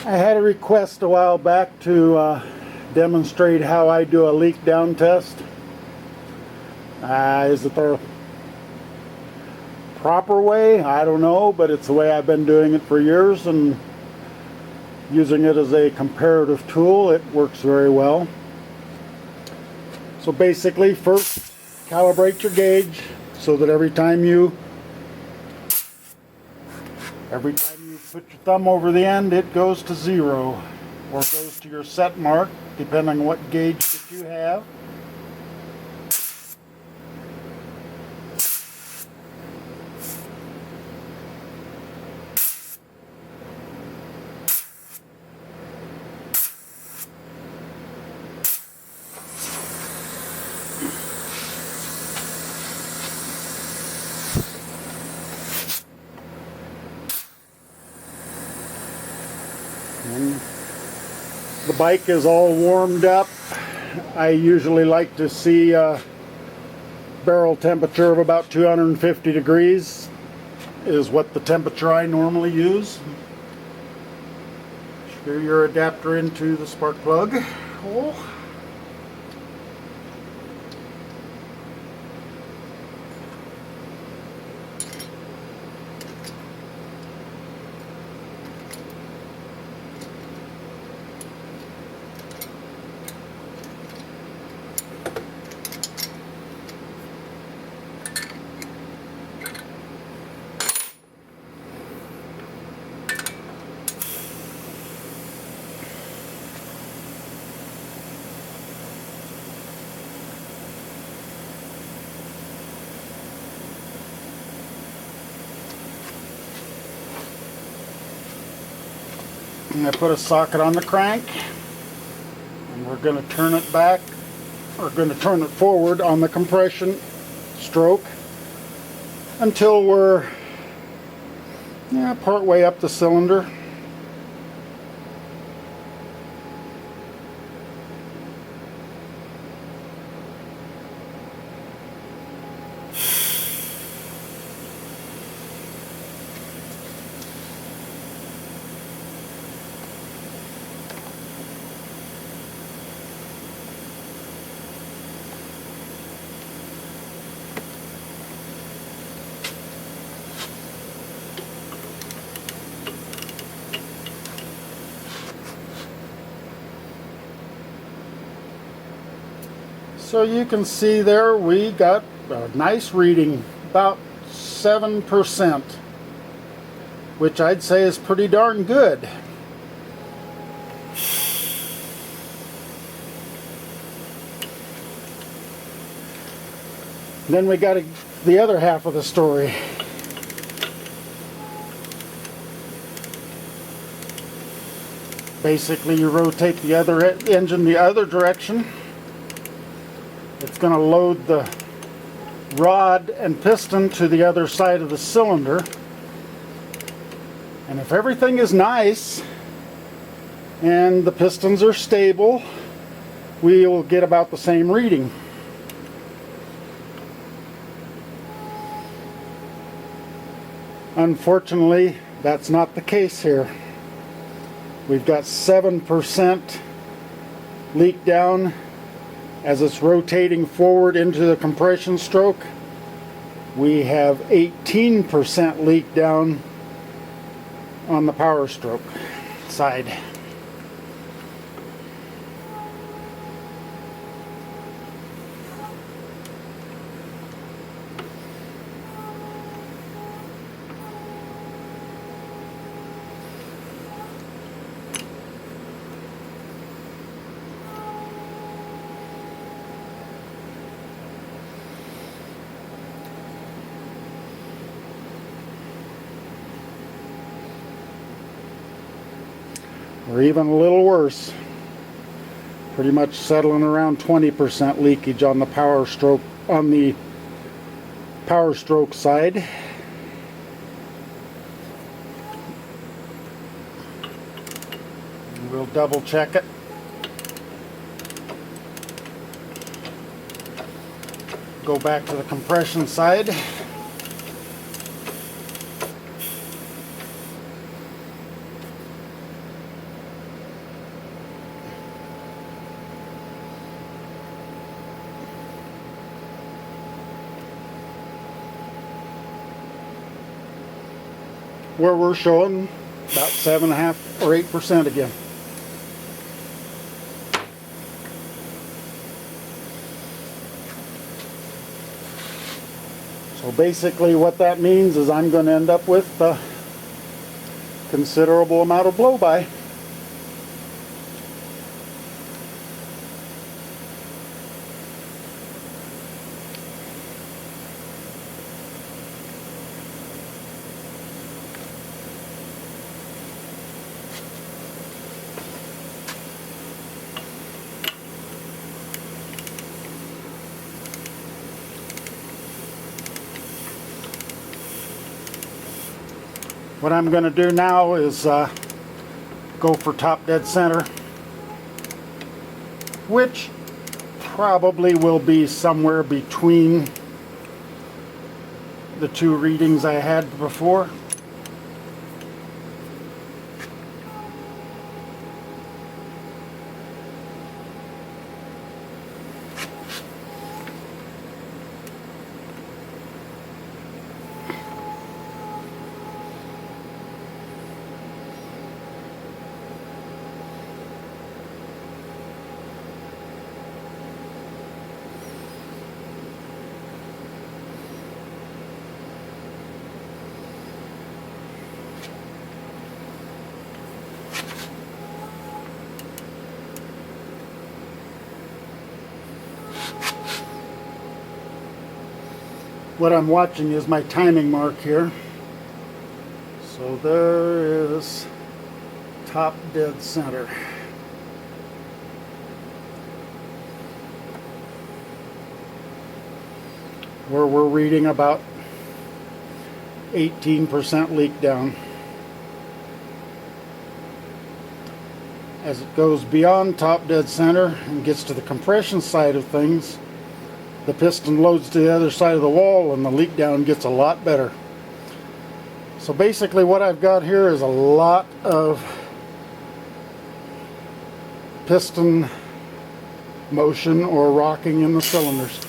I had a request a while back to demonstrate how I do a leak down test. Is it the proper way? I don't know, but it's the way I've been doing it for years, and using it as a comparative tool, it works very well. So basically, first calibrate your gauge so that every time you put your thumb over the end, it goes to 0 or goes to your set mark, depending on what gauge that you have. And the bike is all warmed up. I usually like to see a barrel temperature of about 250 degrees is what the temperature I normally use. Screw your adapter into the spark plug hole. And I put a socket on the crank, and we're going to turn it back, or going to turn it forward on the compression stroke until we're part way up the cylinder. So you can see there we got a nice reading, about 7%, which I'd say is pretty darn good. Then we got the other half of the story. Basically, you rotate the other engine the other direction. It's going to load the rod and piston to the other side of the cylinder. And if everything is nice and the pistons are stable, we will get about the same reading. Unfortunately, that's not the case here. We've got 7% leak down as it's rotating forward into the compression stroke. We have 18% leak down on the power stroke side. Or even a little worse, pretty much settling around 20% leakage on the power stroke side. And we'll double check it. Go back to the compression side. where we're showing about 7.5 or 8% again. So basically what that means is I'm going to end up with a considerable amount of blow-by. What I'm going to do now is go for top dead center, which probably will be somewhere between the two readings I had before. What I'm watching is my timing mark here. So there is top dead center. Where we're reading about 18% leak down. As it goes beyond top dead center and gets to the compression side of things, the piston loads to the other side of the wall and the leak down gets a lot better. So basically what I've got here is a lot of piston motion or rocking in the cylinders.